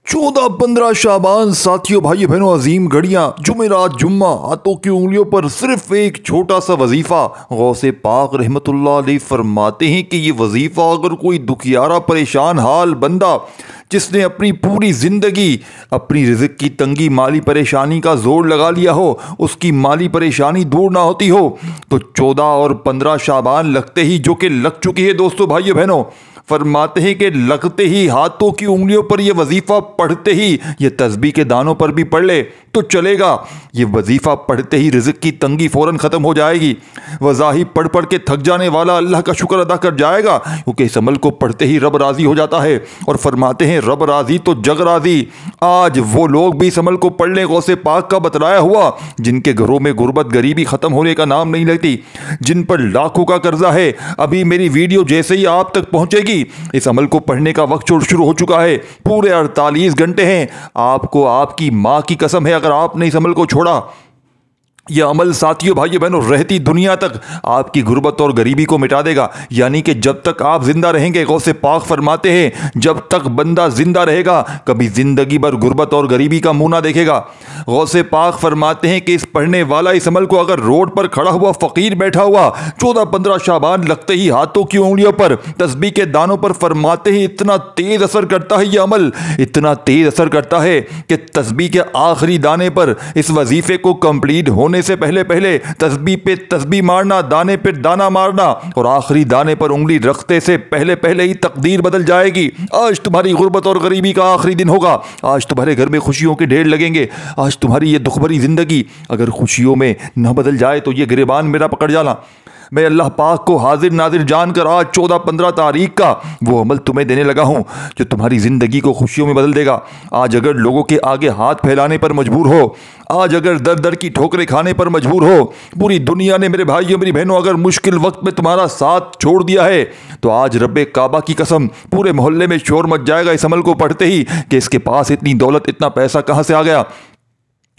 14-15 शाबान साथियों भाइयों बहनों अजीम घड़ियां जुमेरात जुम्मा हाथों की उंगलियों पर सिर्फ एक छोटा सा वजीफा। गौसे पाक रहमतुल्लाह अलैह फरमाते हैं कि ये वजीफा अगर कोई दुखियारा परेशान हाल बंदा जिसने अपनी पूरी ज़िंदगी अपनी रिज़्क़ की तंगी माली परेशानी का जोर लगा लिया हो, उसकी माली परेशानी दूर ना होती हो, तो 14 और 15 शाबान लगते ही, जो कि लग चुकी है दोस्तों भाइयों बहनों, फरमाते हैं कि लगते ही हाथों की उंगलियों पर यह वजीफ़ा पढ़ते ही, ये तस्बीह के दानों पर भी पढ़ ले तो चलेगा। ये वजीफ़ा पढ़ते ही रिज़्क़ की तंगी फ़ौरन ख़त्म हो जाएगी। वज़ाही पढ़ पढ़ के थक जाने वाला अल्लाह का शुक्र अदा कर जाएगा, क्योंकि इस अमल को पढ़ते ही रब राज़ी हो जाता है। और फरमाते हैं रब राज़ी तो जग राज़ी। आज वो लोग भी इस अमल को पढ़ लें, गौसे पाक का बतलाया हुआ, जिनके घरों में गुर्बत गरीबी ख़त्म होने का नाम नहीं लेती, जिन पर लाखों का कर्जा है। अभी मेरी वीडियो जैसे ही आप तक पहुँचेगी, इस अमल को पढ़ने का वक्त शुरू हो चुका है। पूरे 48 घंटे हैं। आपको आपकी माँ की कसम है, अगर आपने इस अमल को छोड़ा, यह अमल साथियों भाइयों बहनों रहती दुनिया तक आपकी गुर्बत और गरीबी को मिटा देगा। यानी कि जब तक आप जिंदा रहेंगे, गौसे पाक फरमाते हैं जब तक बंदा जिंदा रहेगा कभी जिंदगी भर गुर्बत और गरीबी का मुंह ना देखेगा। गौसे पाक फरमाते हैं कि इस पढ़ने वाला इस अमल को अगर रोड पर खड़ा हुआ फ़कीर बैठा हुआ 14-15 शाबान लगते ही हाथों की उंगलियों पर तस्बीह के दानों पर, फरमाते हैं इतना तेज असर करता है यह अमल, इतना तेज असर करता है कि तस्बीह के आखिरी दाने पर इस वजीफे को कंप्लीट होने से पहले पहले तस्बीह पे तस्बीह मारना, दाने पे दाना मारना और आखिरी दाने पर उंगली रखते से पहले पहले ही तकदीर बदल जाएगी। आज तुम्हारी गुर्बत और गरीबी का आखिरी दिन होगा। आज तुम्हारे घर में खुशियों के ढेर लगेंगे। आज तुम्हारी ये दुख भरी जिंदगी अगर खुशियों में न बदल जाए तो ये गिरबान मेरा पकड़ जाना। मैं अल्लाह पाक को हाजिर नाजिर जानकर आज 14-15 तारीख का वो अमल तुम्हें देने लगा हूँ जो तुम्हारी ज़िंदगी को खुशियों में बदल देगा। आज अगर लोगों के आगे हाथ फैलाने पर मजबूर हो, आज अगर दर दर की ठोकरें खाने पर मजबूर हो, पूरी दुनिया ने मेरे भाइयों मेरी बहनों अगर मुश्किल वक्त में तुम्हारा साथ छोड़ दिया है, तो आज रब्बे काबा की कसम पूरे मोहल्ले में शोर मच जाएगा इस अमल को पढ़ते ही कि इसके पास इतनी दौलत इतना पैसा कहाँ से आ गया।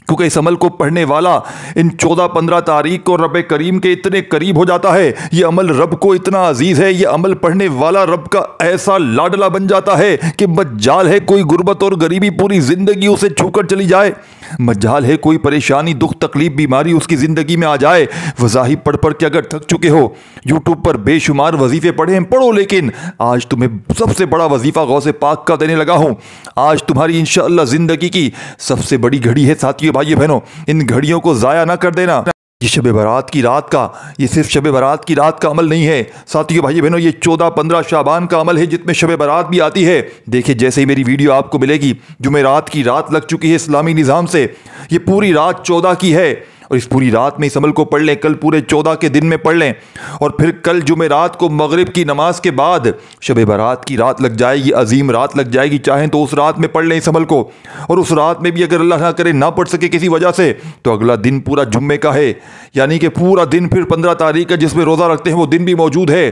क्योंकि इस अमल को पढ़ने वाला इन 14-15 तारीख को रब करीम के इतने करीब हो जाता है। ये अमल रब को इतना अजीज़ है, ये अमल पढ़ने वाला रब का ऐसा लाडला बन जाता है कि मज्जाल है कोई गुर्बत और गरीबी पूरी ज़िंदगी उसे छूकर चली जाए, मज्जाल है कोई परेशानी दुख तकलीफ बीमारी उसकी ज़िंदगी में आ जाए। वज़ाही पढ़ पढ़ के अगर थक चुके हो, यूट्यूब पर बेशुमार वजीफ़े पढ़े हैं, पढ़ो, लेकिन आज तुम्हें सबसे बड़ा वजीफ़ा गौसे पाक का देने लगा हूँ। आज तुम्हारी इंशाअल्लाह ज़िंदगी की सबसे बड़ी घड़ी है साथियों भाइयों बहनों, इन घड़ियों को ज़ाया ना कर देना। ये शब बारात की रात का, ये सिर्फ शब बारात की रात का अमल नहीं है साथियों भाइयों बहनों, ये 14-15 शाबान का अमल है जिसमें शब बारात भी आती है। देखिए जैसे ही मेरी वीडियो आपको मिलेगी, जुमेरात की रात लग चुकी है इस्लामी निज़ाम से, ये पूरी रात 14 की है और इस पूरी रात में इस अमल को पढ़ लें, कल पूरे 14 के दिन में पढ़ लें और फिर कल जुमेरात को मगरिब की नमाज के बाद शब बारात की रात लग जाएगी, अजीम रात लग जाएगी। चाहें तो उस रात में पढ़ लें इस अमल को, और उस रात में भी अगर अल्लाह ना करे ना पढ़ सके किसी वजह से, तो अगला दिन पूरा जुम्मे का है, यानी कि पूरा दिन फिर 15 तारीख का जिसमें रोज़ा रखते हैं वो दिन भी मौजूद है।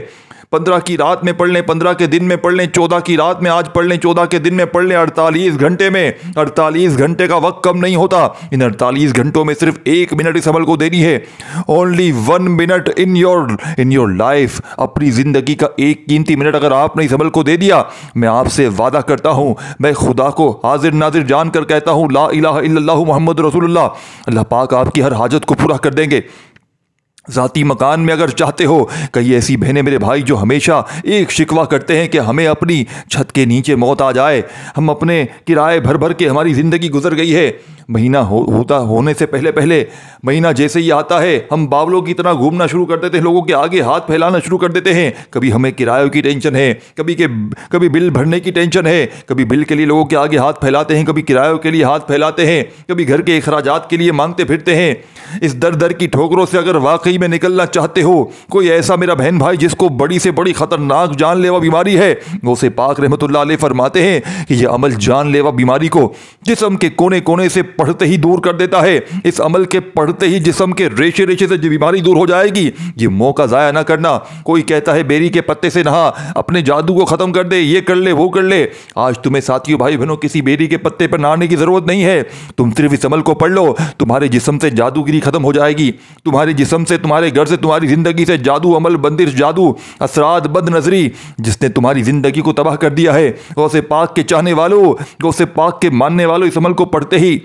15 की रात में पढ़ लें, 15 के दिन में पढ़ लें, 14 की रात में आज पढ़ लें, 14 के दिन में पढ़ लें। 48 घंटे में, 48 घंटे का वक्त कम नहीं होता। इन 48 घंटों में सिर्फ 1 मिनट इस अमल को देनी है। Only 1 minute in your life. अपनी ज़िंदगी का एक कीमती मिनट अगर आपने इस अमल को दे दिया, मैं आपसे वादा करता हूँ, मैं खुदा को हाजिर नाजिर जान कर कहता हूँ, ला इलाहा इल्लल्लाहु मुहम्मद रसूलुल्लाह, अल्लाह पाक आपकी हर हाजत को पूरा कर देंगे। ज़ाती मकान में अगर चाहते हो, कई ऐसी बहनें मेरे भाई जो हमेशा एक शिकवा करते हैं कि हमें अपनी छत के नीचे मौत आ जाए, हम अपने किराए भर भर के हमारी ज़िंदगी गुजर गई है, महीना होने से पहले पहले महीना जैसे ही आता है हम बावलों की तरह घूमना शुरू कर देते हैं, लोगों के आगे हाथ फैलाना शुरू कर देते हैं। कभी हमें किरायों की टेंशन है, कभी बिल भरने की टेंशन है, कभी बिल के लिए लोगों के आगे हाथ फैलाते हैं, कभी किरायों के लिए हाथ फैलाते हैं, कभी घर के अखराजात के लिए मांगते फिरते हैं। इस दर दर की ठोकरों से अगर वाकई में निकलना चाहते हो, कोई ऐसा मेरा बहन भाई जिसको बड़ी से बड़ी खतरनाक जानलेवा बीमारी है, गौसे पाक रहमतुल्लाह अलैह फरमाते हैं कि यह अमल जानलेवा बीमारी को जिस्म के कोने कोने से पढ़ते ही दूर कर देता है। इस अमल के पढ़ते ही जिस्म के रेशे रेशे से जो बीमारी दूर हो जाएगी। ये मौका ज़ाया ना करना। कोई कहता है बेरी के पत्ते से नहा, अपने जादू को ख़त्म कर दे, ये कर ले वो कर ले। आज तुम्हें साथियों भाई बहनों किसी बेरी के पत्ते पर नहाने की ज़रूरत नहीं है। तुम सिर्फ इस अमल को पढ़ लो, तुम्हारे जिस्म से जादूगिरी ख़त्म हो जाएगी, तुम्हारे जिस्म से तुम्हारे घर से, तुम्हारी ज़िंदगी से जादू, अमल, बंदिश, जादू, असरात, बद नजरी, जिसने तुम्हारी ज़िंदगी को तबाह कर दिया है। गौसे पाक के चाहने वालों, गौसे पाक के मानने वालों, इस अमल को पढ़ते ही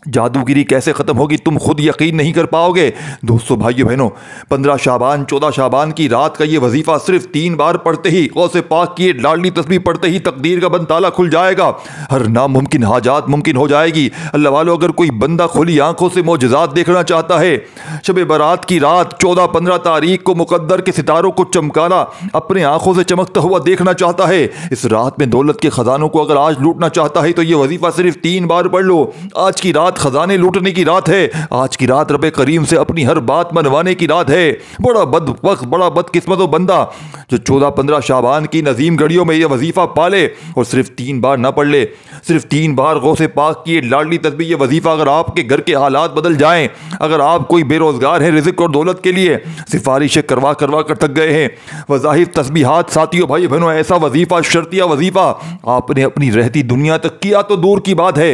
जादूगिरी कैसे ख़त्म होगी तुम खुद यकीन नहीं कर पाओगे। दोस्तों, भाइयों बहनों, 15 शाबान 14 शाबान की रात का ये वजीफ़ा सिर्फ 3 बार पढ़ते ही, गौसे पाक की लाडली तस्बीह पढ़ते ही तकदीर का बंद ताला खुल जाएगा। हर नामुमकिन हाजात मुमकिन हो जाएगी। अल्लाह वालों, अगर कोई बंदा खुली आंखों से मोजज़ात देखना चाहता है, शब बारात की रात 14-15 तारीख को मुकद्दर के सितारों को चमकाना अपने आंखों से चमकता हुआ देखना चाहता है, इस रात में दौलत के ख़जानों को अगर आज लूटना चाहता है तो ये वजीफ़ा सिर्फ 3 बार पढ़ लो। आज की रात खजाने लूटने की रात है। आज की रात रब करीम से अपनी हर बात मनवाने की रात है। बड़ा बदबख्त, बड़ा बदकिस्मत वो बंदा जो 14-15 शाबान की नजीम घड़ियों में यह वजीफा पाले और सिर्फ 3 बार ना पढ़ ले। सिर्फ 3 बार गौसे पाक की लाडली तस्बीह ये वजीफा, अगर आपके घर के हालात बदल जाएं, अगर आप कोई बेरोजगार हैं, रिज़्क़ और दौलत के लिए सिफारिशें करवा करवा कर थक गए हैं, वज़ाहिफ तस्बीहात, साथियों भाई बहनों, ऐसा वजीफा, शर्तिया वजीफा आपने अपनी रहती दुनिया तक किया तो दूर की बात है,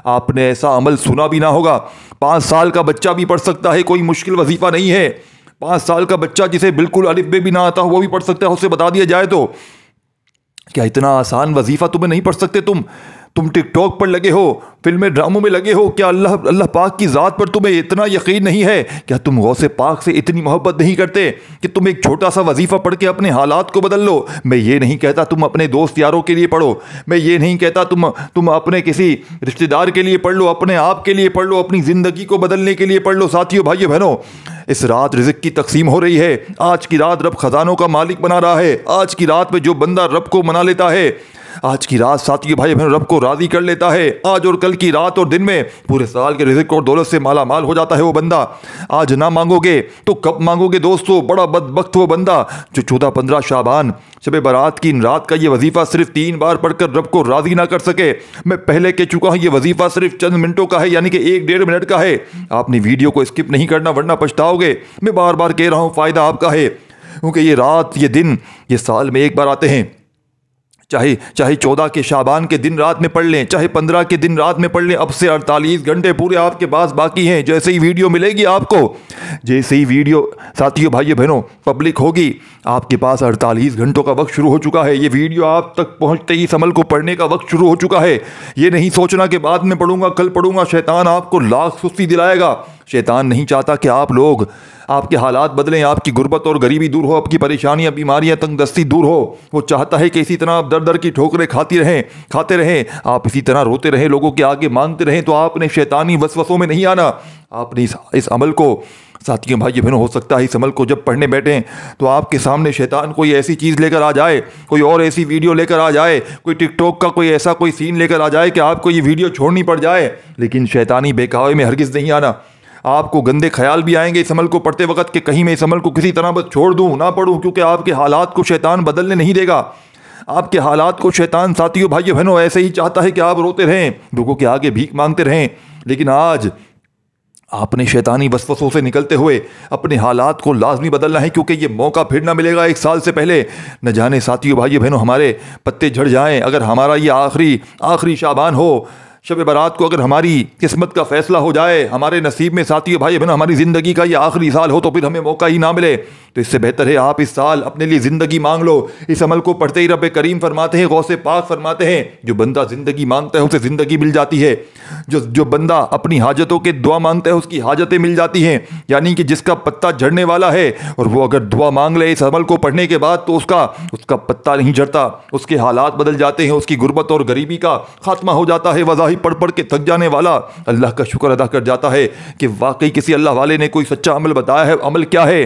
आपने ऐसा अमल सुना भी ना होगा। 5 साल का बच्चा भी पढ़ सकता है, कोई मुश्किल वजीफा नहीं है। 5 साल का बच्चा जिसे बिल्कुल अलिफ बे भी ना आता हो वो भी पढ़ सकता है, उससे बता दिया जाए तो। क्या इतना आसान वजीफा तुम्हें नहीं पढ़ सकते? तुम टिकटॉक पर लगे हो, फिल्में ड्रामों में लगे हो, क्या अल्लाह पाक की ज़ात पर तुम्हें इतना यकीन नहीं है? क्या तुम गौसे पाक से इतनी मोहब्बत नहीं करते कि तुम एक छोटा सा वजीफ़ा पढ़ के अपने हालात को बदल लो? मैं ये नहीं कहता तुम अपने दोस्त यारों के लिए पढ़ो, मैं ये नहीं कहता तुम अपने किसी रिश्तेदार के लिए पढ़ लो, अपने आप के लिए पढ़ लो, अपनी ज़िंदगी को बदलने के लिए पढ़ लो। साथियों भाइयों बहनों, इस रात रिज़्क़ की तकसीम हो रही है। आज की रात रब खजानों का मालिक बना रहा है। आज की रात में जो बंदा रब को मना लेता है, आज की रात साथियों भाई बहन रब को राजी कर लेता है, आज और कल की रात और दिन में पूरे साल के रिज़्क़ और दौलत से माला माल हो जाता है वो बंदा। आज ना मांगोगे तो कब मांगोगे दोस्तों? बड़ा बदबख्त वो बंदा जो 14-15 शाबान शब बारात की रात का ये वजीफ़ा सिर्फ 3 बार पढ़कर रब को राजी ना कर सके। मैं पहले कह चुका हूँ, ये वजीफ़ा सिर्फ चंद मिनटों का है, यानी कि 1-1.5 मिनट का है। आपने वीडियो को स्किप नहीं करना वरना पछताओगे। मैं बार बार कह रहा हूँ, फ़ायदा आपका है, क्योंकि ये रात, ये दिन, ये साल में एक बार आते हैं। चाहे 14 के शाबान के दिन रात में पढ़ लें, चाहे 15 के दिन रात में पढ़ लें, अब से 48 घंटे पूरे आपके पास बाकी हैं। जैसे ही वीडियो मिलेगी आपको, जैसे ही वीडियो साथियों भाइयों बहनों पब्लिक होगी, आपके पास 48 घंटों का वक्त शुरू हो चुका है। ये वीडियो आप तक पहुंचते ही इस अमल को पढ़ने का वक्त शुरू हो चुका है। ये नहीं सोचना कि बाद में पढ़ूंगा, कल पढ़ूंगा। शैतान आपको लाख सुस्ती दिलाएगा। शैतान नहीं चाहता कि आप लोग, आपके हालात बदलें, आपकी गुर्बत और गरीबी दूर हो, आपकी परेशानियां, बीमारियां, तंगदस्ती दूर हो। वो चाहता है कि इसी तरह आप दर दर की ठोकरें खाते रहें, आप इसी तरह रोते रहें, लोगों के आगे मांगते रहें। तो आपने शैतानी वसवसों में नहीं आना। आपने इस अमल को, साथियों भाइयों बहनों, हो सकता है इस अमल को जब पढ़ने बैठें तो आपके सामने शैतान कोई ऐसी चीज़ लेकर आ जाए, कोई और ऐसी वीडियो लेकर आ जाए, कोई टिकटॉक का कोई ऐसा कोई सीन लेकर आ जाए कि आपको ये वीडियो छोड़नी पड़ जाए। लेकिन शैतानी बहकावे में हरगिज़ नहीं आना। आपको गंदे ख्याल भी आएंगे इस अमल को पढ़ते वक्त कि कहीं मैं इस अमल को किसी तरह बस छोड़ दूं, ना पढ़ूं, क्योंकि आपके हालात को शैतान बदलने नहीं देगा। आपके हालात को शैतान साथियों भाइयों बहनों ऐसे ही चाहता है कि आप रोते रहें, लोगों के आगे भीख मांगते रहें। लेकिन आज आपने शैतानी वसवसों से निकलते हुए अपने हालात को लाजमी बदलना है, क्योंकि ये मौका फिर ना मिलेगा 1 साल से पहले। न जाने साथियों भाइयों बहनों हमारे पत्ते झड़ जाएं। अगर हमारा ये आखिरी शाबान हो, शब बारात को अगर हमारी किस्मत का फैसला हो जाए, हमारे नसीब में साथियों भाई बहनों हमारी ज़िंदगी का ये आखिरी साल हो, तो फिर हमें मौका ही ना मिले। तो इससे बेहतर है आप इस साल अपने लिए ज़िंदगी मांग लो। इस अमल को पढ़ते ही रब करीम फरमाते हैं, गौसे पाक फरमाते हैं, जो बंदा ज़िंदगी मांगता है उसे ज़िंदगी मिल जाती है। जो बंदा अपनी हाजतों के दुआ मांगता है उसकी हाजतें मिल जाती हैं। यानी कि जिसका पत्ता झड़ने वाला है और वो अगर दुआ मांग ले इस अमल को पढ़ने के बाद, तो उसका पत्ता नहीं झड़ता, उसके हालात बदल जाते हैं, उसकी गुर्बत और गरीबी का खात्मा हो जाता है। वज़ाहिर पढ़ पढ़ के थक जाने वाला अल्लाह का शुक्र अदा कर जाता है कि वाकई किसी अल्लाह वाले ने कोई सच्चा अमल बताया है। अमल क्या है?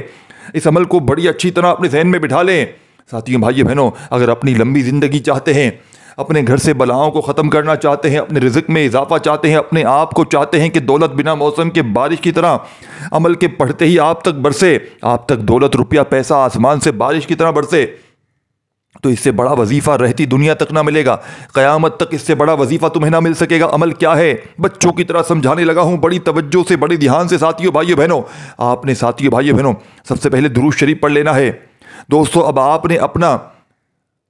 इस अमल को बड़ी अच्छी तरह अपने जहन में बिठा लें। साथियों भाइयों बहनों, अगर अपनी लंबी ज़िंदगी चाहते हैं, अपने घर से बलाओं को ख़त्म करना चाहते हैं, अपने रिज़्क़ में इजाफा चाहते हैं, अपने आप को चाहते हैं कि दौलत बिना मौसम के बारिश की तरह अमल के पढ़ते ही आप तक बरसे, आप तक दौलत, रुपया, पैसा आसमान से बारिश की तरह बरसे, तो इससे बड़ा वजीफ़ा रहती दुनिया तक ना मिलेगा। क़यामत तक इससे बड़ा वजीफ़ा तुम्हें ना मिल सकेगा। अमल क्या है? बच्चों की तरह समझाने लगा हूँ, बड़ी तवज्जो से, बड़े ध्यान से साथियों भाइयों बहनों। आपने साथियों भाइयों बहनों सबसे पहले दुरूद शरीफ पढ़ लेना है। दोस्तों, अब आपने अपना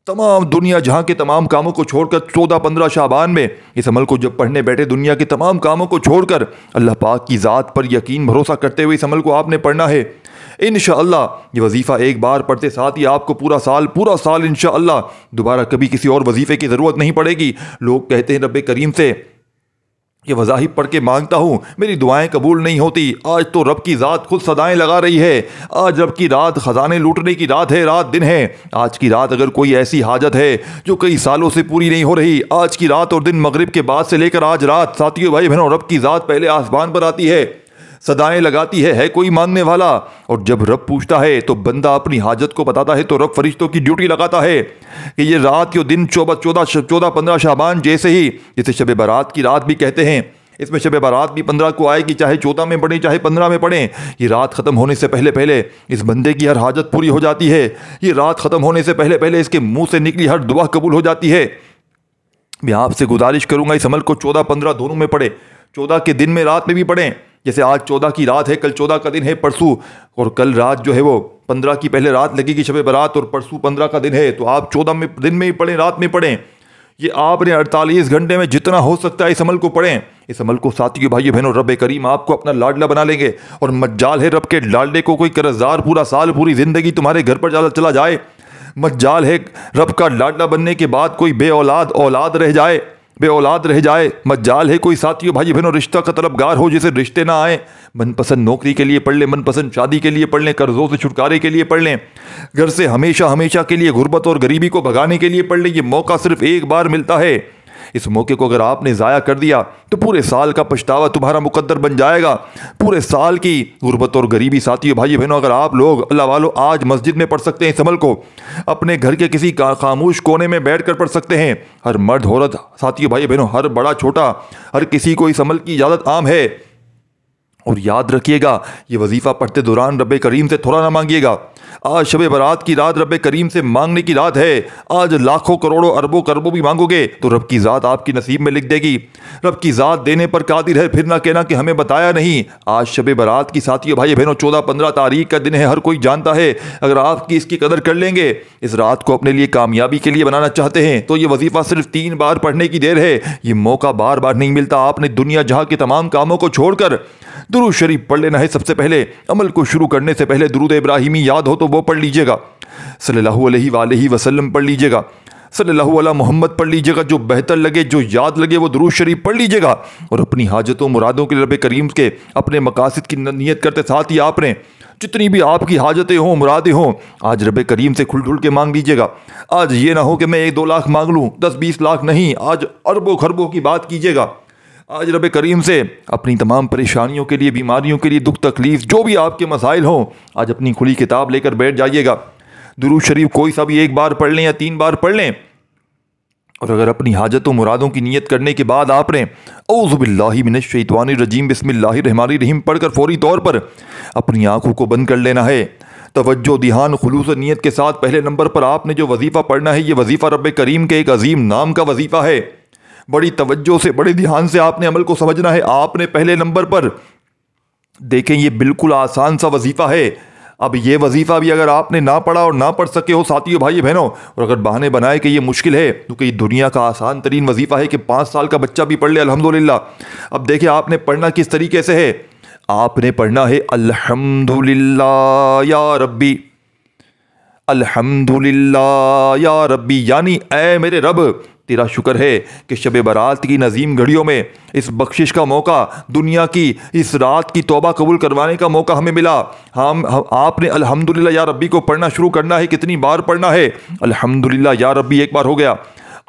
तमाम दुनिया जहाँ के तमाम कामों को छोड़कर 14-15 शाबान में इस अमल को जब पढ़ने बैठे, दुनिया के तमाम कामों को छोड़कर अल्लाह पाक की ज़ात पर यकीन भरोसा करते हुए इस अमल को आपने पढ़ना है। इंशाअल्लाह ये वजीफ़ा एक बार पढ़ते साथ ही आपको पूरा साल इंशाअल्लाह दोबारा कभी किसी और वजीफ़े की ज़रूरत नहीं पड़ेगी। लोग कहते हैं रब्बे करीम से ये वज़ाहिब पढ़ के मांगता हूँ, मेरी दुआएं कबूल नहीं होती। आज तो रब की ज़ात खुद सदाएं लगा रही है। आज रब की रात ख़जाने लूटने की रात है, रात दिन है। आज की रात अगर कोई ऐसी हाजत है जो कई सालों से पूरी नहीं हो रही, आज की रात और दिन मगरिब के बाद से लेकर आज रात, साथियों भाई बहनों, रब की ज़ात पहले आसमान पर आती है, सदाएं लगाती है कोई मांगने वाला। और जब रब पूछता है तो बंदा अपनी हाजत को बताता है तो रब फरिश्तों की ड्यूटी लगाता है कि ये रात, यो दिन 14-15 शाबान जैसे ही, जिसे शब बारात की रात भी कहते हैं, इसमें शब बारात भी 15 को आएगी, चाहे 14 में पढ़ें चाहे 15 में पढ़ें। ये रात ख़त्म होने से पहले पहले इस बंदे की हर हाजत पूरी हो जाती है। ये रात ख़त्म होने से पहले पहले इसके मुंह से निकली हर दुआ कबूल हो जाती है। मैं आपसे गुजारिश करूँगा इस अमल को 14-15 दोनों में पढ़ें, 14 के दिन में रात में भी पढ़ें। जैसे आज 14 की रात है, कल 14 का दिन है, परसों और कल रात जो है वो 15 की पहले रात लगेगी शब बारात, और परसों 15 का दिन है, तो आप 14 में दिन में ही पढ़ें, रात में पढ़ें। ये आपने 48 घंटे में जितना हो सकता है इस अमल को पढ़ें। इस अमल को साथियों भाइयों बहनों, रब करीम आपको अपना लाडला बना लेंगे। और मज्जाल है रब के लाडले को कोई कर्जदार पूरा साल पूरी ज़िंदगी तुम्हारे घर पर चला जाए। मज्जाल है रब का लाडला बनने के बाद कोई औलाद रह जाए। मज्जाल है कोई साथियों भाई बहनों रिश्ता का तलबगार हो, जिसे रिश्ते ना आए। मनपसंद नौकरी के लिए पढ़ लें, मनपसंद शादी के लिए पढ़ लें, कर्जों से छुटकारे के लिए पढ़ लें, घर से हमेशा के लिए गुर्बत और गरीबी को भगाने के लिए पढ़ लें। ये मौका सिर्फ एक बार मिलता है। इस मौके को अगर आपने ज़ाया कर दिया तो पूरे साल का पछतावा तुम्हारा मुकद्दर बन जाएगा। पूरे साल की गुर्बत और गरीबी साथियों भाई बहनों, अगर आप लोग अल्लाह वालों आज मस्जिद में पढ़ सकते हैं, इस अमल को अपने घर के किसी खामोश कोने में बैठ कर पढ़ सकते हैं। हर मर्द औरत साथियों भाई बहनों, हर बड़ा छोटा, हर किसी को इस अमल की इजाज़त आम है। और याद रखिएगा, ये वजीफ़ा पढ़ते दौरान रब करीम से थोड़ा ना मांगिएगा। आज शब बारात की रात रब करीम से मांगने की रात है। आज लाखों करोड़ों अरबों करबों भी मांगोगे तो रब की ज़ात आपकी नसीब में लिख देगी। रब की ज़ात देने पर कादिर है, फिर ना कहना कि हमें बताया नहीं। आज शब बारात की साथियों भाई बहनों 14-15 तारीख का दिन है, हर कोई जानता है। अगर आपकी इसकी कदर कर लेंगे, इस रात को अपने लिए कामयाबी के लिए बनाना चाहते हैं, तो ये वजीफ़ा सिर्फ 3 बार पढ़ने की देर है। ये मौका बार बार नहीं मिलता। आपने दुनिया जहाँ के तमाम कामों को छोड़कर दुरूद शरीफ पढ़ लेना है। सबसे पहले अमल को शुरू करने से पहले दुरूद इब्राहिमी याद हो तो वो पढ़ लीजिएगा, सल्लल्लाहु अलैहि वसल्लम पढ़ लीजिएगा, सल्लल्लाहु अला मोहम्मद पढ़ लीजिएगा। जो बेहतर लगे, जो याद लगे, वो दुरूद शरीफ पढ़ लीजिएगा। और अपनी हाजतों मुरादों के लिए रब करीम के अपने मकासद की नियत करते साथ ही आपने जितनी भी आपकी हाजतें हों, मुरादें हों, आज रब करीम से खुल के मांग लीजिएगा। आज ये ना हो कि मैं 1-2 लाख मांग लूँ, 10-20 लाख नहीं, आज अरबों खरबों की बात कीजिएगा। आज रब करीम से अपनी तमाम परेशानियों के लिए, बीमारियों के लिए, दुख तकलीफ जो भी आपके मसाइल हों, आज अपनी खुली किताब लेकर बैठ जाइएगा। दुरूद शरीफ कोई सा भी 1 बार पढ़ लें या 3 बार पढ़ लें। और अगर अपनी हाजतों मुरादों की नियत करने के बाद आपने औज़ु बिल्लाहि मिनश शैतानिर रजीम बिस्मिल्लाहिर रहमानिर रहीम पढ़कर फौरी तौर पर अपनी आंखों को बंद कर लेना है। तवज्जो, ध्यान, खुलूस और नियत के साथ पहले नंबर पर आपने जो वजीफ़ा पढ़ना है, ये वजीफ़ा रब करीम के एक अजीम नाम का वजीफ़ा है। बड़ी तवज्जो से, बड़े ध्यान से आपने अमल को समझना है। आपने पहले नंबर पर देखें, ये बिल्कुल आसान सा वजीफ़ा है। अब ये वजीफ़ा भी अगर आपने ना पढ़ा और ना पढ़ सके हो साथियों भाई बहनों, और अगर बहाने बनाए कि ये मुश्किल है, क्योंकि ये दुनिया का आसान तरीन वजीफ़ा है कि 5 साल का बच्चा भी पढ़ ले अल्हम्दुलिल्लाह। अब देखिए आपने पढ़ना किस तरीके से है। आपने पढ़ना है अल्हम्दुलिल्लाह या रब्बी, अल्हम्दुलिल्लाह या रब्बी, यानी ऐ मेरे रब, तेरा शुक्र है कि शब बारात की नज़ीम घड़ियों में इस बख्शिश का मौका, दुनिया की इस रात की तौबा कबूल करवाने का मौका हमें मिला। हम आपने अल्हम्दुलिल्लाह या रब्बी को पढ़ना शुरू करना है। कितनी बार पढ़ना है? अल्हम्दुलिल्लाह या रब्बी 1 बार हो गया,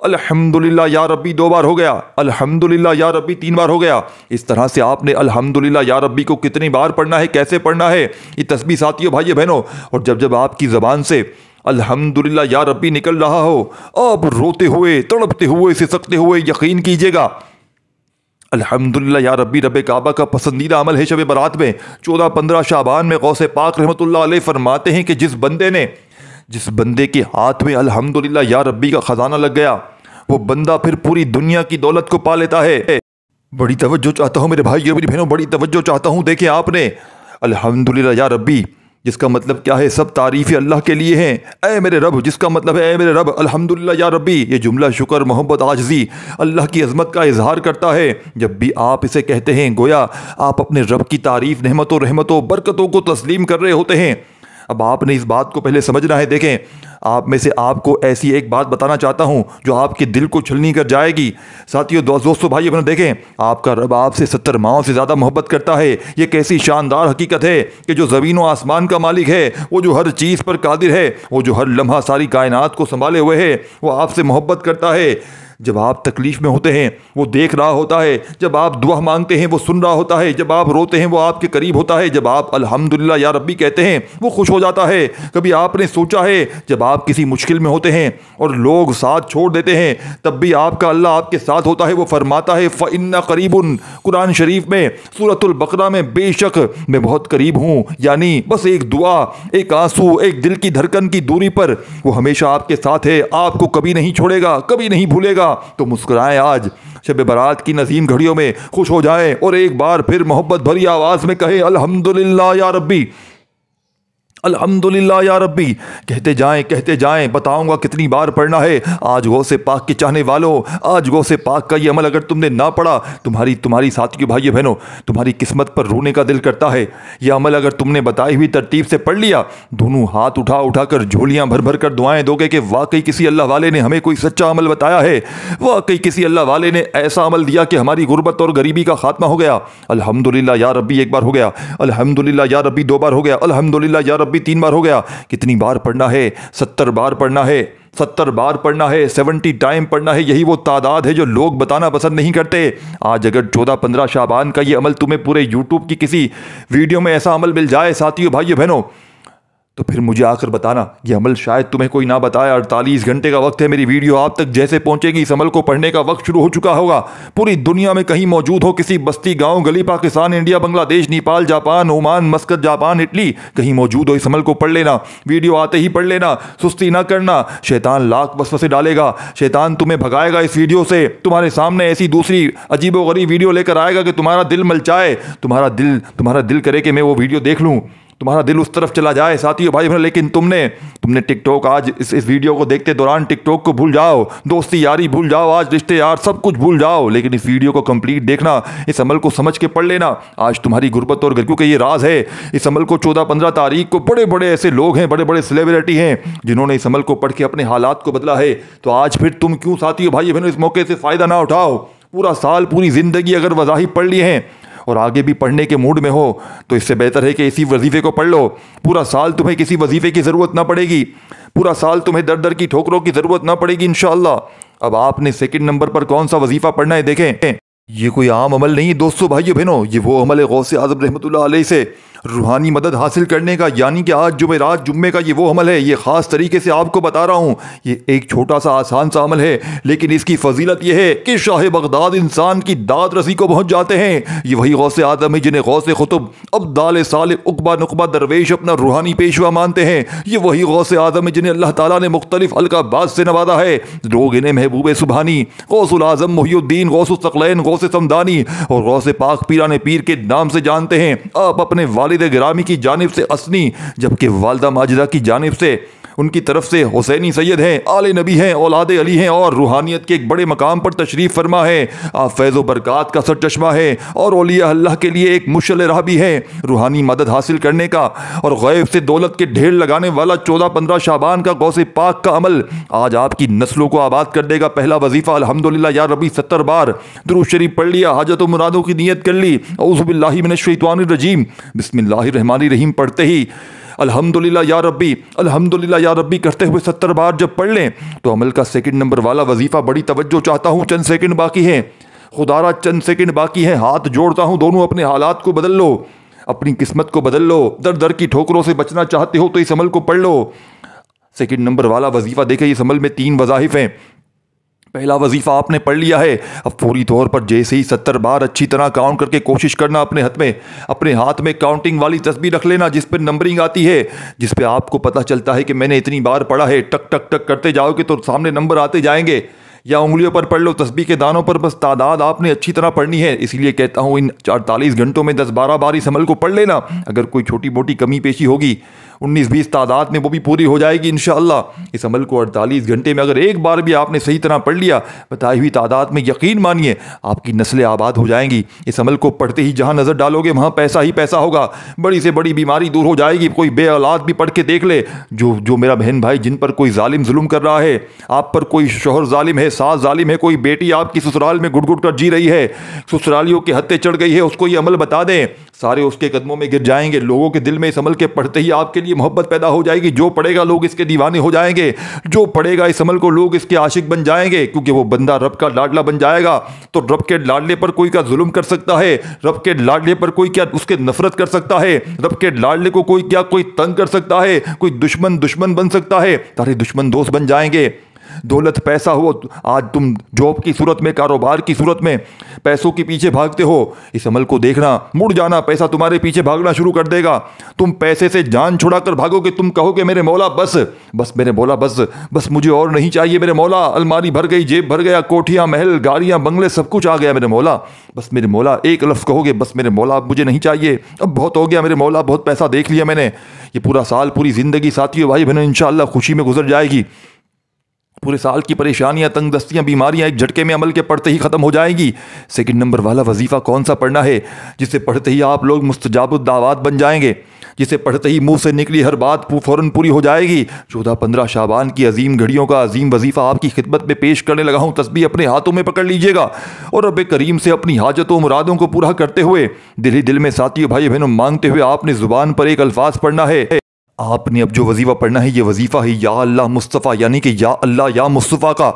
अल्हम्दुलिल्लाह या रब्बी 2 बार हो गया, अल्हम्दुलिल्लाह या रब्बी 3 बार हो गया। इस तरह से आपने अल्हम्दुलिल्लाह या रब्बी को कितनी बार पढ़ना है, कैसे पढ़ना है, ये तस्बीह साथियों भाइयों बहनों। और जब आपकी ज़बान से अल्हम्दुलिल्लाह या रब्बी निकल रहा हो, अब रोते हुए, तड़पते हुए, सिसकते हुए यकीन कीजिएगा अल्हम्दुलिल्लाह या रब्बी रब काबा का पसंदीदा अमल है। शब बारात में 14-15 शाबान में गौसे पाक रहमतुल्लाह अलैह फरमाते हैं कि जिस बंदे के हाथ में अल्हम्दुलिल्लाह या रब्बी का ख़जाना लग गया, वो बंदा फिर पूरी दुनिया की दौलत को पा लेता है। बड़ी तवज्जो चाहता हूँ मेरे भाइयों, मेरी बहनों, बड़ी तवज्जो चाहता हूँ। देखिए आपने अल्हम्दुलिल्लाह या रब्बी जिसका मतलब क्या है, सब तारीफ़ें अल्लाह के लिए हैं। ए मेरे रब, जिसका मतलब है ए मेरे रब, अल्हम्दुलिल्लाह या रब्बी। ये जुमला शुक्र, मोहब्बत, आजिज़ी, अल्लाह की अज़मत का इजहार करता है। जब भी आप इसे कहते हैं गोया आप अपने रब की तारीफ़, नेमतों, रहमतों, बरकतों को तस्लीम कर रहे होते हैं। अब आपने इस बात को पहले समझना है। देखें, आप में से आपको ऐसी एक बात बताना चाहता हूं जो आपके दिल को छलनी कर जाएगी। साथियों, दोस्तों, भाई अपना देखें, आपका रब आपसे 70 माओं से ज़्यादा मोहब्बत करता है। ये कैसी शानदार हकीकत है कि जो ज़मीन व आसमान का मालिक है, वो जो हर चीज़ पर कादिर है, वो जो हर लम्हा सारी कायनात को संभाले हुए है, वो आपसे मोहब्बत करता है। जब आप तकलीफ़ में होते हैं वो देख रहा होता है, जब आप दुआ मांगते हैं वो सुन रहा होता है, जब आप रोते हैं वो आपके करीब होता है, जब आप अल्हम्दुलिल्लाह या रब्बी कहते हैं वो खुश हो जाता है। कभी आपने सोचा है जब आप किसी मुश्किल में होते हैं और लोग साथ छोड़ देते हैं तब भी आपका अल्लाह आपके साथ होता है। वो फरमाता है फ़इन्ना क़रीबुन, कुरान शरीफ में सूरतुल बकरा में, बेशक मैं बहुत करीब हूँ, यानी बस एक दुआ, एक आंसू, एक दिल की धड़कन की दूरी पर वो हमेशा आपके साथ है, आपको कभी नहीं छोड़ेगा, कभी नहीं भूलेगा। तो मुस्कुराएं आज शब बारात की नसीम घड़ियों में, खुश हो जाएं और एक बार फिर मोहब्बत भरी आवाज में कहें अल्हम्दुलिल्लाह या रब्बी, अल्हम्दुलिल्लाह या रब्बी। कहते जाएं, बताऊंगा कितनी बार पढ़ना है। आज गौसे पाक के चाहने वालों, आज गौसे पाक का ये अमल अगर तुमने ना पढ़ा, तुम्हारी साथियों, भाइयों, बहनों, तुम्हारी किस्मत पर रोने का दिल करता है। यह अमल अगर तुमने बताई हुई तरतीब से पढ़ लिया, दोनों हाथ उठा कर झोलियां भर भर कर दुआएं दोगे कि वाकई किसी अल्लाह वाले ने हमें कोई सच्चा अमल बताया है, वाकई किसी अल्लाह वाले ने ऐसा अमल दिया कि हमारी गुर्बत और गरीबी का खात्मा हो गया। अल्हम्दुलिल्लाह या रब्बी एक बार हो गया, अल्हम्दुलिल्लाह या रब्बी 2 बार हो गया, अल्हम्दुलिल्लाह या रब्बी 3 बार हो गया। कितनी बार पढ़ना है? 70 बार पढ़ना है, 70 बार पढ़ना है, 70 टाइम पढ़ना है। यही वो तादाद है जो लोग बताना पसंद नहीं करते। आज अगर 14-15 शाबान का ये अमल तुम्हें पूरे यूट्यूब की किसी वीडियो में ऐसा अमल मिल जाए साथियों, भाइयों, बहनों, तो फिर मुझे आकर बताना। ये अमल शायद तुम्हें कोई ना बताए। 48 घंटे का वक्त है। मेरी वीडियो आप तक जैसे पहुंचेगी इस अमल को पढ़ने का वक्त शुरू हो चुका होगा। पूरी दुनिया में कहीं मौजूद हो, किसी बस्ती, गांव, गली, Pakistan, India, Bangladesh, Nepal, Japan, Oman, मस्कत, Japan, Italy, कहीं मौजूद हो, इस अमल को पढ़ लेना। वीडियो आते ही पढ़ लेना, सुस्ती ना करना। शैतान लाख वसवसे डालेगा, शैतान तुम्हें भगाएगा इस वीडियो से। तुम्हारे सामने ऐसी दूसरी अजीबोगरीब वीडियो लेकर आएगा कि तुम्हारा दिल मलचाए, तुम्हारा दिल करे कि मैं वो वीडियो देख लूँ, तुम्हारा दिल उस तरफ चला जाए साथियों, भाई बहनों। लेकिन तुमने टिकटॉक, आज इस वीडियो को देखते दौरान टिकटॉक को भूल जाओ, दोस्ती यारी भूल जाओ, आज रिश्ते यार सब कुछ भूल जाओ, लेकिन इस वीडियो को कंप्लीट देखना, इस अमल को समझ के पढ़ लेना। आज तुम्हारी गुर्बत और क्योंकि ये राज है, इस अमल को 14-15 तारीख को बड़े बड़े ऐसे लोग हैं, बड़े बड़े सेलिब्रिटी हैं जिन्होंने इस अमल को पढ़ के अपने हालात को बदला है। तो आज फिर तुम क्यों साथियों, भाई बहनों, इस मौके से फ़ायदा ना उठाओ? पूरा साल, पूरी ज़िंदगी अगर वज़ाहिफ पढ़ लिए हैं और आगे भी पढ़ने के मूड में हो तो इससे बेहतर है कि इसी वजीफे को पढ़ लो। पूरा साल तुम्हें किसी वजीफे की ज़रूरत ना पड़ेगी, पूरा साल तुम्हें दर दर की ठोकरों की ज़रूरत ना पड़ेगी इंशाअल्लाह। अब आपने 2nd नंबर पर कौन सा वजीफा पढ़ना है? देखें, ये कोई आम अमल नहीं दोस्तों, भाइयों, बहनों, ये वो अमल है गौसे आज़म रहमतुल्लाह अलैह से रूहानी मदद हासिल करने का। यानी कि आज जुमेरात, जुम्मे का ये वो अमल है। ये ख़ास तरीके से आपको बता रहा हूँ। ये एक छोटा सा आसान सा अमल है, लेकिन इसकी फजीलत यह है कि शाह बगदाद इंसान की दाद रसी को पहुँच जाते हैं। ये वही गौसे आज़म है जिन्हें गौसे खुतब अब्दाल सालिक उक़बा नुक़बा दरवेश अपना रूहानी पेशवा मानते हैं। ये वही गौसे आज़म है जिन्हें अल्लाह ताला ने मुख्तलिफ अलक़ाबात से नवाजा है। लोग इन्हें महबूब सुबहानी, गौसुल आज़म मुहियुद्दीन, गौसुल सक़लैन, गौसे समदानी और गौसे पाक पीराने पीर के नाम से जानते हैं। आप अपने वालिद गिरामी की जानिब से असनी, जबकि वालदा माजिदा की जानिब से उनकी तरफ से हुसैनी सैयद हैं, आले नबी हैं, औलाद अली हैं और रूहानियत के एक बड़े मकाम पर तशरीफ़ फरमा है। आप फैज़ व बरक़ात का सरचश्मा है और औलिया अल्लाह के लिए एक मुशल राह भी है रूहानी मदद हासिल करने का और गैब से दौलत के ढेर लगाने वाला 14-15 शाबान का गौसे पाक का अमल आज आपकी नस्लों को आबाद कर देगा। पहला वजीफ़ा अल्हम्दुलिल्लाह या रब्बी 70 बार दुरूद शरीफ पढ़ लिया, हाजत व मुरादों की नियत कर ली, औज़ु बिल्लाहि मिनश शैतानिर रजीम, बिस्मिल्लाहिर रहमानिर रहीम पढ़ते ही अल्हम्दुलिल्लाह या रब्बी, अल्हम्दुलिल्लाह या रब्बी करते हुए 70 बार जब पढ़ लें तो अमल का 2nd नंबर वाला वजीफ़ा, बड़ी तवज्जो चाहता हूँ, चंद सेकंड बाकी हैं, खुदारा चंद सेकंड बाकी हैं, हाथ जोड़ता हूँ, दोनों अपने हालात को बदल लो, अपनी किस्मत को बदल लो। दर दर की ठोकरों से बचना चाहते हो तो इस अमल को पढ़ लो। 2nd नंबर वाला वजीफ़ा देखें, इस अमल में 3 वज़ाइफ हैं। पहला वजीफ़ा आपने पढ़ लिया है, अब पूरी तौर पर जैसे ही 70 बार अच्छी तरह काउंट करके कोशिश करना, अपने हाथ में काउंटिंग वाली तस्बीह रख लेना जिस पर नंबरिंग आती है, जिस पे आपको पता चलता है कि मैंने इतनी बार पढ़ा है। टक टक टक करते जाओगे तो सामने नंबर आते जाएंगे। या उंगलियों पर पढ़ लो, तस्बीह के दानों पर, बस तादाद आपने अच्छी तरह पढ़नी है। इसीलिए कहता हूँ इन 48 घंटों में 10-12 बार इस अमल को पढ़ लेना। अगर कोई छोटी मोटी कमी पेशी होगी 19-20 तादाद में वो भी पूरी हो जाएगी इंशाअल्लाह। इस अमल को 48 घंटे में अगर एक बार भी आपने सही तरह पढ़ लिया बताई हुई तादाद में, यकीन मानिए आपकी नस्लें आबाद हो जाएंगी। इस अमल को पढ़ते ही जहाँ नज़र डालोगे वहाँ पैसा ही पैसा होगा, बड़ी से बड़ी बीमारी दूर हो जाएगी। कोई बे औलाद भी पढ़ के देख ले, जो मेरा बहन भाई जिन पर कोई जालिम जुल्म कर रहा है, आप पर कोई शोहर जालिम है, सास जालिम है, कोई बेटी आपकी ससुराल में घुट घुट कर जी रही है, ससुरालियों के हत्ते चढ़ गई है, उसको ये अमल बता दें, सारे उसके कदमों में गिर जाएंगे। लोगों के दिल में इस अमल के पढ़ते ही आपके लिए मोहब्बत पैदा हो जाएगी। जो पढ़ेगा लोग इसके दीवाने हो जाएंगे, जो पढ़ेगा इस अमल को लोग इसके आशिक बन जाएंगे, क्योंकि वो बंदा रब का लाडला बन जाएगा। तो रब के लाडले पर कोई क्या जुल्म कर सकता है? रब के लाडले पर कोई क्या उसके नफरत कर सकता है? रब के लाडले को कोई क्या कोई तंग कर सकता है? कोई दुश्मन बन सकता है? सारे दुश्मन दोस्त बन जाएंगे। दौलत पैसा हो, आज तुम जॉब की सूरत में, कारोबार की सूरत में पैसों के पीछे भागते हो, इस अमल को देखना, मुड़ जाना, पैसा तुम्हारे पीछे भागना शुरू कर देगा। तुम पैसे से जान छुड़ाकर भागोगे, तुम कहोगे मेरे मौला बस मेरे मौला बस मुझे और नहीं चाहिए मेरे मौला, अलमारी भर गई, जेब भर गया, कोठियां, महल, गाड़ियां, बंगले, सब कुछ आ गया मेरे मौला, बस मेरे मौला। एक लफ्ज़ कहोगे, बस मेरे मौला अब मुझे नहीं चाहिए, अब बहुत हो गया मेरे मौला, बहुत पैसा देख लिया मैंने। ये पूरा साल, पूरी ज़िंदगी साथियों भाई बहनों इंशाअल्लाह खुशी में गुजर जाएगी। पूरे साल की परेशानियां, तंगदस्तियां, बीमारियां एक झटके में अमल के पढ़ते ही ख़त्म हो जाएंगी। सेकंड नंबर वाला वजीफ़ा कौन सा पढ़ना है? जिसे पढ़ते ही आप लोग मुस्तजाबुद दावात बन जाएंगे, जिसे पढ़ते ही मुंह से निकली हर बात फ़ौरन पूरी हो जाएगी। 14-15 शाबान की अजीम घड़ियों का अजीम वजीफ़ा आपकी खिदमत में पेश करने लगा हूँ। तस्बीह अपने हाथों में पकड़ लीजिएगा और रब करीम से अपनी हाजतों मुरादों को पूरा करते हुए, दिल ही दिल में साथियों भाई बहनों मांगते हुए आपने ज़ुबान पर एक अल्फाज पढ़ना है। आपने अब जो वजीफ़ा पढ़ना है, ये वजीफ़ा है या अल्लाह मुस्तफ़ा, यानी कि या अल्लाह या मुस्तफ़ा का।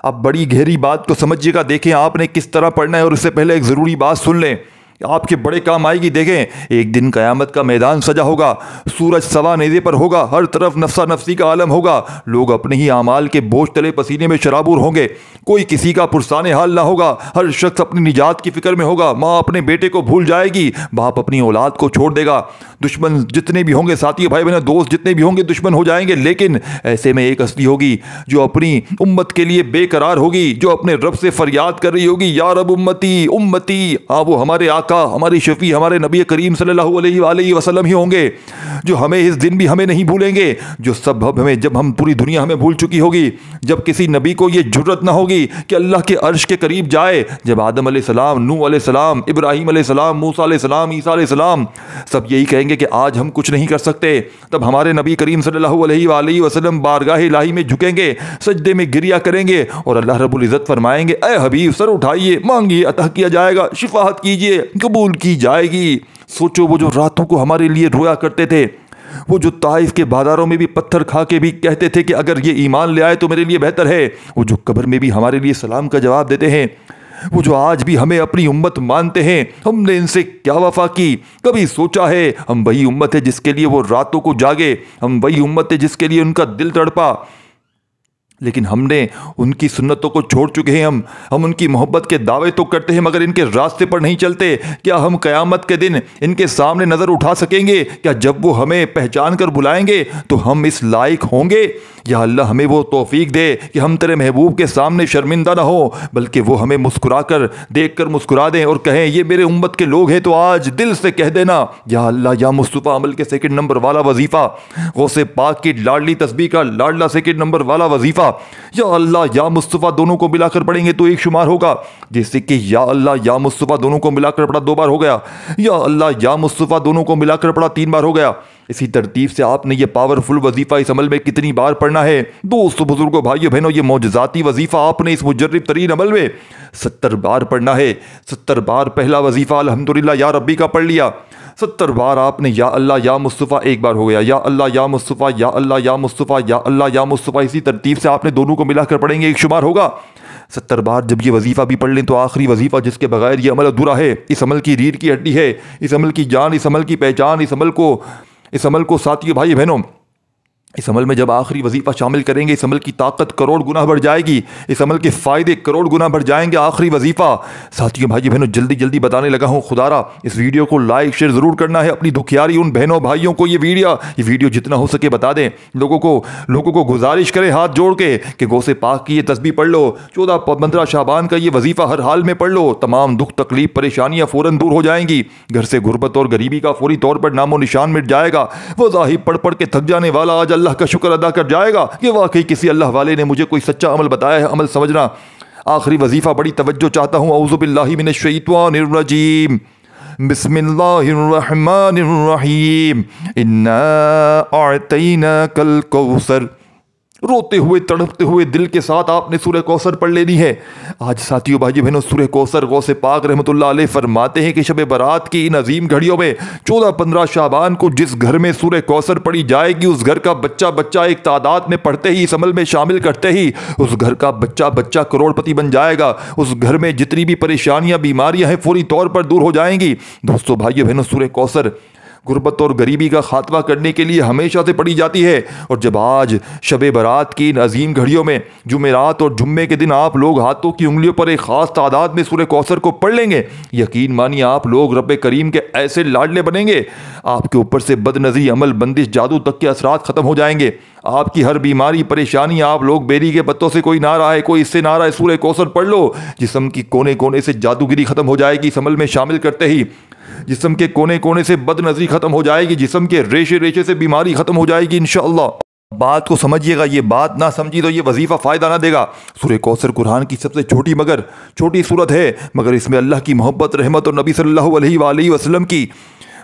अब बड़ी गहरी बात को समझिएगा, देखें आपने किस तरह पढ़ना है। और उससे पहले एक ज़रूरी बात सुन लें, आपके बड़े काम आएगी। देखें, एक दिन क़यामत का मैदान सजा होगा, सूरज सवा नेज़े पर होगा, हर तरफ नफ्सा नफ्सी का आलम होगा, लोग अपने ही आमाल के बोझ तले पसीने में शराबूर होंगे, कोई किसी का पुरसाने हाल ना होगा, हर शख्स अपनी निजात की फिक्र में होगा। माँ अपने बेटे को भूल जाएगी, बाप अपनी औलाद को छोड़ देगा, दुश्मन जितने भी होंगे साथियों भाई बहनों, दोस्त जितने भी होंगे दुश्मन हो जाएंगे। लेकिन ऐसे में एक हस्ती होगी जो अपनी उम्मत के लिए बेकरार होगी, जो अपने रब से फरियाद कर रही होगी, या रब उम्मती उम्मती। हाँ, वो हमारे आका, हमारी शफी, हमारे नबी करीम सल्लल्लाहु अलैहि वसल्लम ही होंगे, जो हमें इस दिन भी हमें नहीं भूलेंगे, जो सब हमें, जब हम पूरी दुनिया हमें भूल चुकी होगी, जब किसी नबी को ये जुर्रत ना होगी कि अल्लाह के अर्श के करीब जाए, जब आदम अलैहिस्सलाम, नूह अलैहिस्सलाम, इब्राहीम अलैहिस्सलाम, मूसा अलैहिस्सलाम, ईसा अलैहिस्सलाम सब यही कहेंगे कि आज हम कुछ नहीं कर सकते, तब हमारे नबी करीम सल्लल्लाहु अलैहि वसल्लम बारगाह इलाही में झुकेंगे, सजदे में गिरिया करेंगे और अल्लाह रब्बुल इज़्ज़त फरमाएंगे, ए हबीब सर उठाइए, मांगिए अता किया जाएगा, शिफाअत कीजिए कबूल की जाएगी। सोचो, वो जो रातों को हमारे लिए रोया करते थे, वो जो ताइफ के बाजारों में भी पत्थर खा के भी कहते थे कि अगर ये ईमान ले आए तो मेरे लिए बेहतर है, वो जो कब्र में भी हमारे लिए सलाम का जवाब देते हैं, वो जो आज भी हमें अपनी उम्मत मानते हैं, हमने इनसे क्या वफा की? कभी सोचा है? हम वही उम्मत है जिसके लिए वो रातों को जागे, हम वही उम्मत है जिसके लिए उनका दिल तड़पा, लेकिन हमने उनकी सुन्नतों को छोड़ चुके हैं। हम उनकी मोहब्बत के दावे तो करते हैं मगर इनके रास्ते पर नहीं चलते। क्या हम क़यामत के दिन इनके सामने नज़र उठा सकेंगे? क्या जब वो हमें पहचान कर बुलाएंगे तो हम इस लायक होंगे? या अल्लाह हमें वो तौफीक दे कि हम तेरे महबूब के सामने शर्मिंदा ना हो, बल्कि वो हमें मुस्कुरा कर देख कर मुस्कुरा दें और कहें ये मेरे उम्मत के लोग हैं। तो आज दिल से कह देना, या अल्लाह या मुस्तफ़ा अमल के सेकंड नंबर वाला वजीफ़ा, गौसे पाक की लाडली तस्बीह का लाडला सेकंड नंबर वाला वजीफ़ा, या अल्लाह या मुस्तफ़ा दोनों को मिलाकर पढ़ेंगे तो एक शुमार होगा। जैसे कि या अल्लाह या मुस्तफ़ा दोनों को मिलाकर पढ़ा 2 बार हो गया, या अल्लाह या मुस्तफ़ा दोनों को मिलाकर पढ़ा 3 बार हो गया। इसी तरतीब से आपने ये पावरफुल वजीफ़ा इस अमल में कितनी बार पढ़ना है? दोस्तों, बुजुर्गों, भाइयों बहनों, ये मौजज़ाती वजीफ़ा आपने इस मुजर्रिब तरीन अमल में 70 बार पढ़ना है। 70 बार पहला वजीफ़ा अल्हम्दुलिल्लाह या रब्बी का पढ़ लिया, 70 बार आपने या अल्लाह या मुस्तफ़ा एक बार हो गया, या अल्लाह या मुस्तफ़ा, या अल्लाह या मुस्तफ़ा, या अल्लाह या मुस्तफ़ा। इसी तरतीब से आपने दोनों को मिलाकर पढ़ेंगे, एक शुमार होगा 70 बार। जब ये वजीफ़ा भी पढ़ लें तो आखिरी वजीफ़ा जिसके बगैर ये अमल अधूरा है, इस अमल की रीढ़ की हड्डी है, इस अमल की जान, इस अमल की पहचान, इस अमल को साथियों भाई बहनों इस अमल में जब आखिरी वजीफ़ा शामिल करेंगे, इस अमल की ताकत करोड़ गुना बढ़ जाएगी, इस अमल के फ़ायदे करोड़ गुना बढ़ जाएंगे। आखिरी वजीफ़ा साथियों भाई बहनों जल्दी जल्दी बताने लगा हूँ। खुदारा इस वीडियो को लाइक शेयर ज़रूर करना है। अपनी दुखियारी उन बहनों भाइयों को ये वीडियो जितना हो सके बता दें। लोगों को गुजारिश करें हाथ जोड़ के कि गौसे पाक की ये तस्बीह पढ़ लो, 14-15 शाबान का ये वजीफ़ा हर हाल में पढ़ लो। तमाम दुख तकलीफ परेशानियाँ फ़ौरन दूर हो जाएंगी। घर से गुर्बत और गरीबी का फौरी तौर पर नामो निशान मिट जाएगा। वज़ाहिब पढ़ पढ़ के थक जाने वाला आज अल्लाह का शुक्र अदा कर जाएगा कि वाकई किसी अल्लाह वाले ने मुझे कोई सच्चा अमल बताया है। अमल समझना। आखिरी वजीफा बड़ी तवज्जो चाहता हूँ। औज़ु बिल्लाहि मिनश शैतानिर रजीम। बिस्मिल्लाहिर्रहमानिर रहीम। इन्ना अअतैनाकल कौसर। रोते हुए तड़पते हुए दिल के साथ आपने सूरह कौसर पढ़ लेनी है। आज साथियों भाई बहनों सूरह कौसर गौसे पाक रहमतुल्लाह अलैह फरमाते हैं कि शब बारात की इन अजीम घड़ियों में 14-15 शाबान को जिस घर में सूरह कौसर पढ़ी जाएगी, उस घर का बच्चा बच्चा एक तादाद में पढ़ते ही, इस अमल में शामिल करते ही उस घर का बच्चा बच्चा करोड़पति बन जाएगा। उस घर में जितनी भी परेशानियां बीमारियां हैं फौरी तौर पर दूर हो जाएंगी। दोस्तों भाइयों बहनों सूरह कौसर गुर्बत और गरीबी का खात्मा करने के लिए हमेशा से पढ़ी जाती है। और जब आज शब बारात की इन अजीम घड़ियों में जुमेरात और जुम्मे के दिन आप लोग हाथों की उंगलियों पर एक ख़ास तादाद में सूरह कौसर को पढ़ लेंगे, यकीन मानिए आप लोग रब्बे करीम के ऐसे लाडले बनेंगे। आपके ऊपर से बदनज़री अमल बंदिश जादू तक के असरात ख़त्म हो जाएंगे। आपकी हर बीमारी परेशानी आप लोग बेरी के पत्तों से कोई ना रहा है, कोई इससे ना रहा है, सूरह कौसर पढ़ लो। जिस्म की कोने कोने से जादूगिरी ख़त्म हो जाएगी। इस अमल में शामिल करते ही जिस्म के कोने कोने से बदनज़री ख़त्म हो जाएगी। जिस्म के रेशे रेशे से बीमारी ख़त्म हो जाएगी इंशाअल्लाह। बात को समझिएगा, ये बात ना समझी तो ये वजीफ़ा फ़ायदा ना देगा। सूरह कौसर कुरान की सबसे छोटी सूरत है, मगर इसमें अल्लाह की मोहब्बत, रहमत और नबी सल्लल्लाहु अलैहि वसल्लम की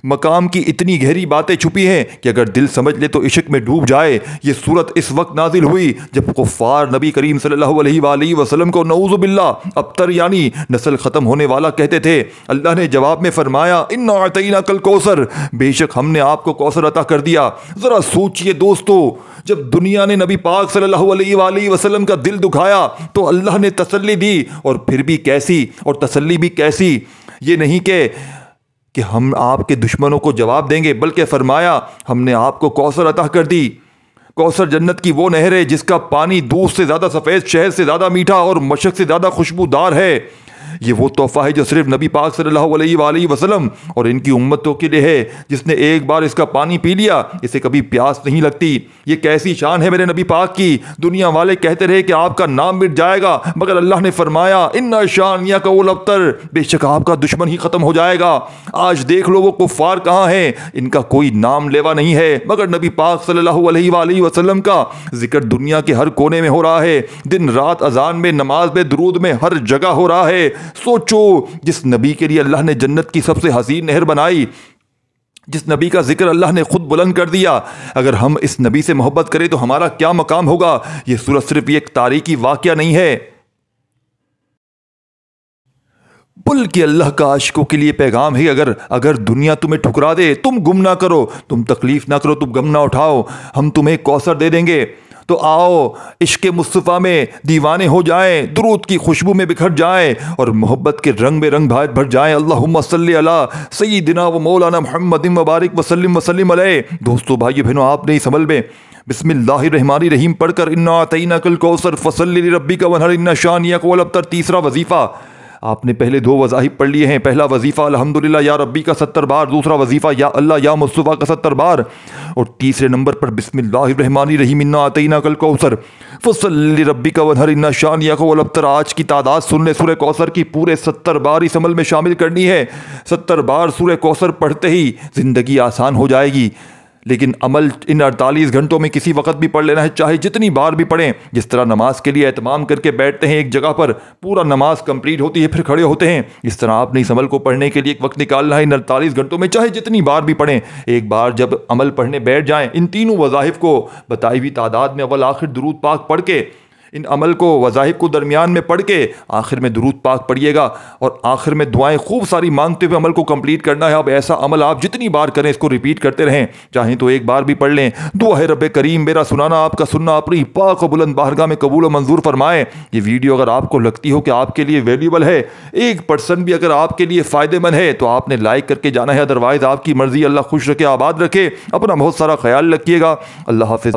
मकाम की इतनी गहरी बातें छुपी हैं कि अगर दिल समझ ले तो इश्क में डूब जाए। ये सूरत इस वक्त नाजिल हुई जब कुफ़ार नबी करीम सल्लल्लाहु अलैहि वसल्लम को नऊज़ु बिल्लाह अबतर यानी नस्ल ख़त्म होने वाला कहते थे। अल्लाह ने जवाब में फरमाया इन्ना अतैनाकल कौसर, बेशक हमने आपको कौसर अता कर दिया। ज़रा सोचिए दोस्तों, जब दुनिया ने नबी पाक सल्लल्लाहु अलैहि वसल्लम का दिल दुखाया तो अल्लाह ने तसल्ली दी, और फिर भी कैसी, और तसल्ली भी कैसी। ये नहीं कि हम आपके दुश्मनों को जवाब देंगे, बल्कि फरमाया हमने आपको कौसर अता कर दी। कौसर जन्नत की वो नहर है जिसका पानी दूध से ज़्यादा सफ़ेद, शहद से ज़्यादा मीठा और मशक से ज़्यादा खुशबूदार है। ये वो तोहफ़ा है जो सिर्फ नबी पाक सल्लल्लाहु अलैहि वसल्लम और इनकी उम्मतों के लिए है। जिसने एक बार इसका पानी पी लिया इसे कभी प्यास नहीं लगती। ये कैसी शान है मेरे नबी पाक की। दुनिया वाले कहते रहे कि आपका नाम मिट जाएगा, मगर अल्लाह ने फरमाया इन्ना शानिया का उलअब्तर, बेशक आपका दुश्मन ही ख़त्म हो जाएगा। आज देख लो वो कुफ़ार कहाँ हैं, इनका कोई नाम लेवा नहीं है, मगर नबी पाक सल्लल्लाहु अलैहि वसल्लम का जिक्र दुनिया के हर कोने में हो रहा है। दिन रात अजान में, नमाज में, दुरूद में, हर जगह हो रहा है। सोचो, जिस नबी के लिए अल्लाह ने जन्नत की सबसे हसीन नहर बनाई, जिस नबी का जिक्र अल्लाह ने खुद बुलंद कर दिया, अगर हम इस नबी से मोहब्बत करें तो हमारा क्या मकाम होगा। यह सूरत सिर्फ एक तारीखी वाकया नहीं है, बल्कि अल्लाह का आशिकों के लिए पैगाम है। अगर दुनिया तुम्हें ठुकरा दे, तुम गुम ना करो, तुम तकलीफ ना करो, तुम गम ना उठाओ, हम तुम्हें कौसर दे देंगे। तो आओ इश्क़ मुस्तफ़ा में दीवाने हो जाएं, दुरूद की खुशबू में बिखर जाएं और मोहब्बत के रंग में रंग भर जाएं। अल्लाहुम्मा सल्ली अला सय्यिदिना व मौलाना मुहम्मदिन मुबारक वसल्लिम वसल्लिम अलैहि। दोस्तों भाइयों बहनों, आपने इस अमल में बिस्मिल्लाहिर्रहमानिर्रहीम पढ़कर इन्ना अतैनाकल कौसर फसल्लि लिरब्बिका वन्हर इन्ना शानियक वल अब्तर, तीसरा वजीफ़ा आपने पहले दो वज़ाहिब पढ़ लिए हैं। पहला वजीफ़ा अल्हम्दुलिल्लाह या रब्बी का 70 बार, दूसरा वजीफ़ा या अल्लाह या मुस्तफ़ा का 70 बार, और तीसरे नंबर पर बिस्मिल्लाहिर्रहमानिर्रहीम इन्ना अतैनाकल कौसर फसल्लि लिरब्बिका वन्हर इन्ना शानियक वल अब्तर। आज की तादाद सुन ले, सूरह कौसर की पूरे 70 बार इस अमल में शामिल करनी है। 70 बार सूरह कौसर पढ़ते ही ज़िंदगी आसान हो जाएगी। लेकिन अमल इन 48 घंटों में किसी वक्त भी पढ़ लेना है, चाहे जितनी बार भी पढ़ें। जिस तरह नमाज के लिए एहतमाम करके बैठते हैं एक जगह पर, पूरा नमाज कंप्लीट होती है फिर खड़े होते हैं, इस तरह आपने इस अमल को पढ़ने के लिए एक वक्त निकालना है। इन 48 घंटों में चाहे जितनी बार भी पढ़ें, एक बार जब अमल पढ़ने बैठ जाएं, इन तीनों वज़ाहिफ को बताई हुई तादाद में अव्वल आखिर दुरूद पाक पढ़ के, इन अमल को वज़ाहिब को दरमियान में पढ़ के आखिर में दुरूद पाक पढ़िएगा और आखिर में दुआएं खूब सारी मांगते हुए अमल को कंप्लीट करना है। अब ऐसा अमल आप जितनी बार करें इसको रिपीट करते रहें, चाहें तो एक बार भी पढ़ लें। दुआ है रब्बे करीम मेरा सुनाना आपका सुनना अपनी पाक और बुलंद बारगाह में कबूल और मंजूर फरमाए। ये वीडियो अगर आपको लगती हो कि आपके लिए वैल्यूबल है, 1% भी अगर आपके लिए फ़ायदेमंद है, तो आपने लाइक करके जाना है, अदरवाइज़ आपकी मर्ज़ी। अल्लाह खुश रखे, आबाद रखे, अपना बहुत सारा ख्याल रखिएगा। अल्लाह हाफ़िज़।